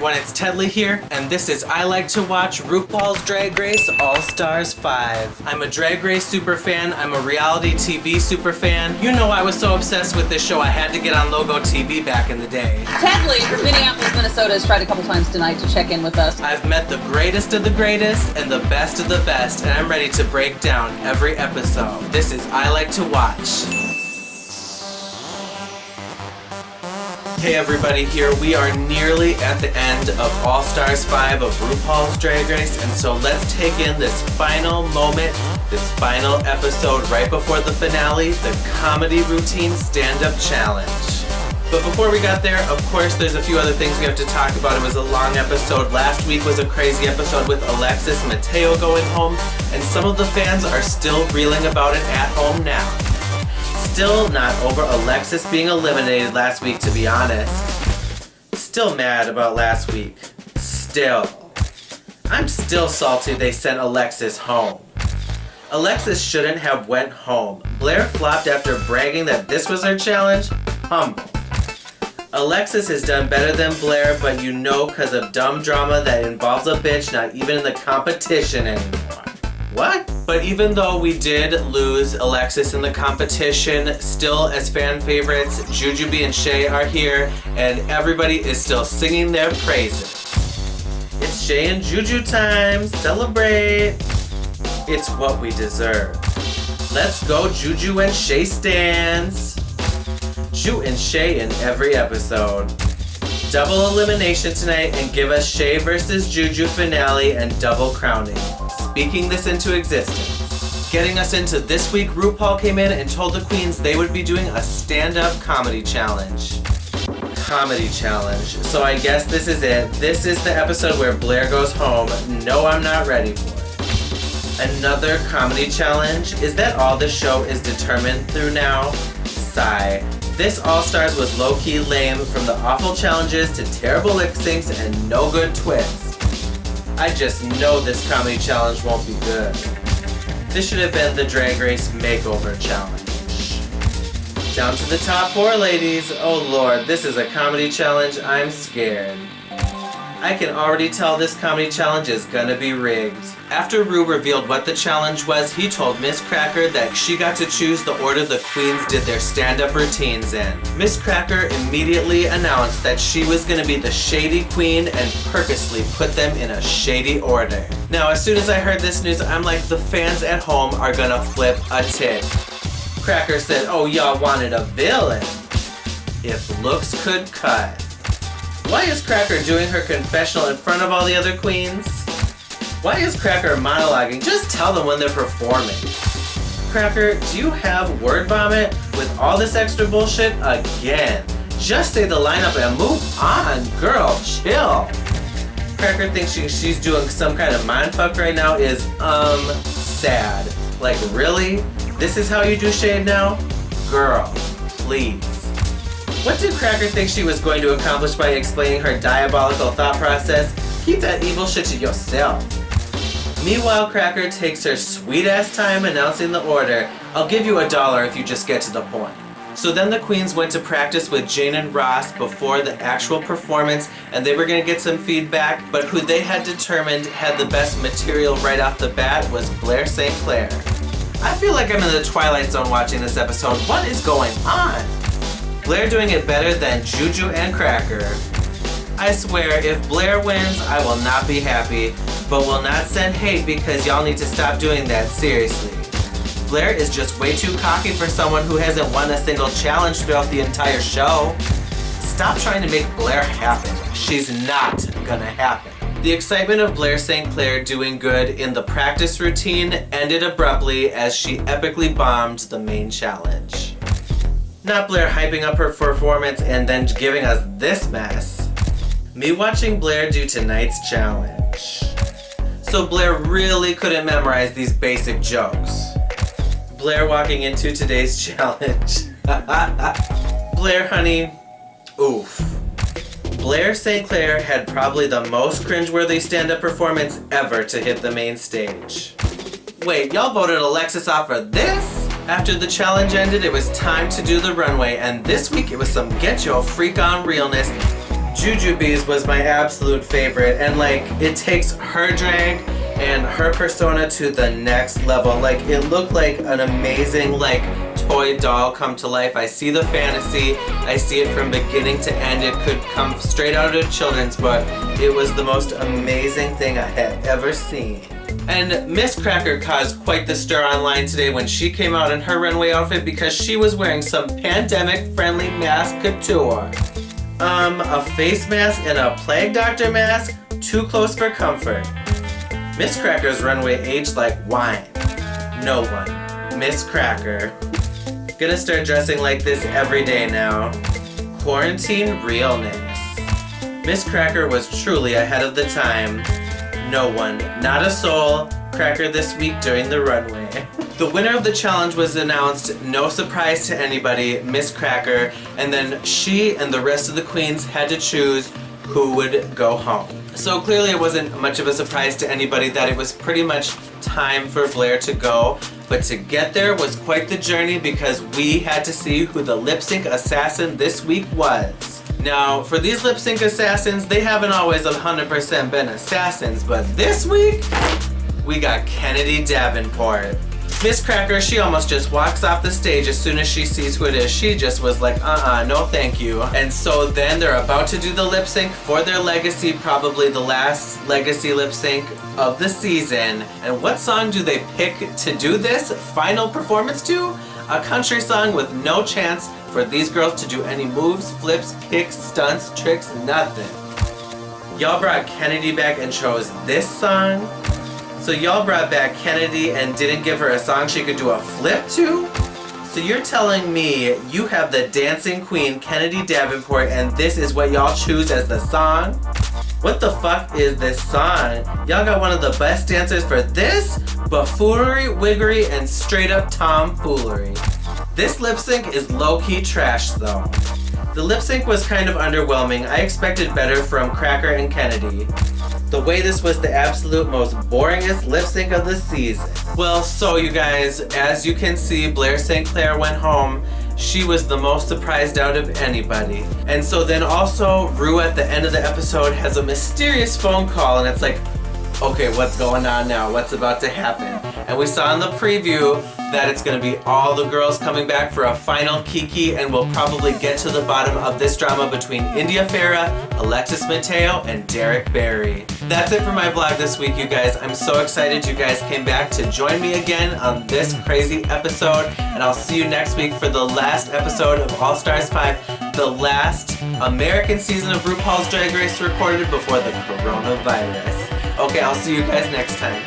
everyone, it's Tedley here, and this is I Like to Watch RuPaul's Drag Race All-Stars 5. I'm a Drag Race superfan, I'm a reality TV superfan. You know I was so obsessed with this show I had to get on Logo TV back in the day. Tedley from Minneapolis, Minnesota has tried a couple times tonight to check in with us. I've met the greatest of the greatest and the best of the best, and I'm ready to break down every episode. This is I Like to Watch. Hey everybody, here we are nearly at the end of All-Stars 5 of RuPaul's Drag Race, and so let's take in this final moment, this final episode right before the finale, the comedy routine stand-up challenge. But before we got there, of course, there's a few other things we have to talk about. It was a long episode. Last week was a crazy episode with Alexis Mateo going home, and some of the fans are still reeling about it at home now. Still not over Alexis being eliminated last week, to be honest. Still mad about last week. Still. I'm still salty they sent Alexis home. Alexis shouldn't have went home. Blair flopped after bragging that this was her challenge. Humble. Alexis has done better than Blair, but you know, cause of dumb drama that involves a bitch not even in the competition anymore. What? But even though we did lose Alexis in the competition, still as fan favorites, Jujubee and Shay are here, and everybody is still singing their praises. It's Shay and Juju time, celebrate! It's what we deserve. Let's go Juju and Shay stands! Ju and Shay in every episode. Double elimination tonight and give us Shay versus Juju finale and double crowning. Speaking this into existence. Getting us into this week, RuPaul came in and told the queens they would be doing a stand-up comedy challenge. Comedy challenge. So I guess this is it. This is the episode where Blair goes home. No, I'm not ready for it. Another comedy challenge? Is that all the show is determined through now? Sigh. This All-Stars was low-key lame, from the awful challenges to terrible lip-syncs and no good twists. I just know this comedy challenge won't be good. This should have been the Drag Race Makeover Challenge. Down to the top 4, ladies. Oh lord, this is a comedy challenge. I'm scared. I can already tell this comedy challenge is gonna be rigged. After Ru revealed what the challenge was, he told Miss Cracker that she got to choose the order the queens did their stand-up routines in. Miss Cracker immediately announced that she was gonna be the Shady Queen and purposely put them in a shady order. Now, as soon as I heard this news, I'm like, the fans at home are gonna flip a tit. Cracker said, oh, y'all wanted a villain. If looks could cut. Why is Cracker doing her confessional in front of all the other queens? Why is Cracker monologuing? Just tell them when they're performing. Cracker, do you have word vomit with all this extra bullshit again? Just say the lineup and move on, girl, chill. Cracker thinks she's doing some kind of mindfuck right now is, sad. Like, really? This is how you do shade now? Girl, please. What did Cracker think she was going to accomplish by explaining her diabolical thought process? Keep that evil shit to yourself. Meanwhile, Cracker takes her sweet-ass time announcing the order. I'll give you $1 if you just get to the point. So then the queens went to practice with Jane and Ross before the actual performance, and they were going to get some feedback, but who they had determined had the best material right off the bat was Blair St. Clair. I feel like I'm in the Twilight Zone watching this episode. What is going on? Blair doing it better than Juju and Cracker. I swear, if Blair wins, I will not be happy, but will not send hate because y'all need to stop doing that, seriously. Blair is just way too cocky for someone who hasn't won a single challenge throughout the entire show. Stop trying to make Blair happen. She's not gonna happen. The excitement of Blair St. Clair doing good in the practice routine ended abruptly as she epically bombed the main challenge. Not Blair hyping up her performance and then giving us this mess. Me watching Blair do tonight's challenge. So Blair really couldn't memorize these basic jokes. Blair walking into today's challenge. Blair, honey, oof. Blair St. Clair had probably the most cringeworthy stand-up performance ever to hit the main stage. Wait, y'all voted Alexis off for this? After the challenge ended, it was time to do the runway, and this week it was some get your freak on realness. Jujubee's was my absolute favorite, and like it takes her drag and her persona to the next level. Like it looked like an amazing like toy doll come to life. I see the fantasy, I see it from beginning to end. It could come straight out of a children's book. It was the most amazing thing I had ever seen. And Miss Cracker caused quite the stir online today when she came out in her runway outfit because she was wearing some pandemic-friendly mask couture. A face mask and a plague doctor mask, too close for comfort. Miss Cracker's runway aged like wine. No one. Miss Cracker. Gonna start dressing like this every day now. Quarantine realness. Miss Cracker was truly ahead of the time. No one, not a soul, Cracker this week during the runway. The winner of the challenge was announced, no surprise to anybody, Miss Cracker, and then she and the rest of the queens had to choose who would go home. So clearly it wasn't much of a surprise to anybody that it was pretty much time for Blair to go, but to get there was quite the journey because we had to see who the lip sync assassin this week was. Now, for these lip sync assassins, they haven't always 100% been assassins, but this week, we got Kennedy Davenport. Miss Cracker, she almost just walks off the stage as soon as she sees who it is. She just was like, no thank you. And so then they're about to do the lip sync for their legacy, probably the last legacy lip sync of the season. And what song do they pick to do this final performance to? A country song with no chance for these girls to do any moves, flips, kicks, stunts, tricks, nothing. Y'all brought Kennedy back and chose this song? So y'all brought back Kennedy and didn't give her a song she could do a flip to? So you're telling me you have the dancing queen Kennedy Davenport and this is what y'all choose as the song? What the fuck is this song? Y'all got one of the best dancers for this? Buffoonery, wiggery, and straight up tomfoolery. This lip sync is low-key trash though. The lip sync was kind of underwhelming. I expected better from Cracker and Kennedy. The way this was the absolute most boringest lip sync of the season. Well, so you guys, as you can see, Blair St. Clair went home. She was the most surprised out of anybody. And so then also, Rue at the end of the episode has a mysterious phone call and it's like, okay, what's going on now? What's about to happen? And we saw in the preview that it's gonna be all the girls coming back for a final Kiki and we'll probably get to the bottom of this drama between India Farah, Alexis Mateo, and Derek Barry. That's it for my vlog this week, you guys. I'm so excited you guys came back to join me again on this crazy episode, and I'll see you next week for the last episode of All Stars 5, the last American season of RuPaul's Drag Race recorded before the coronavirus. Okay, I'll see you guys next time.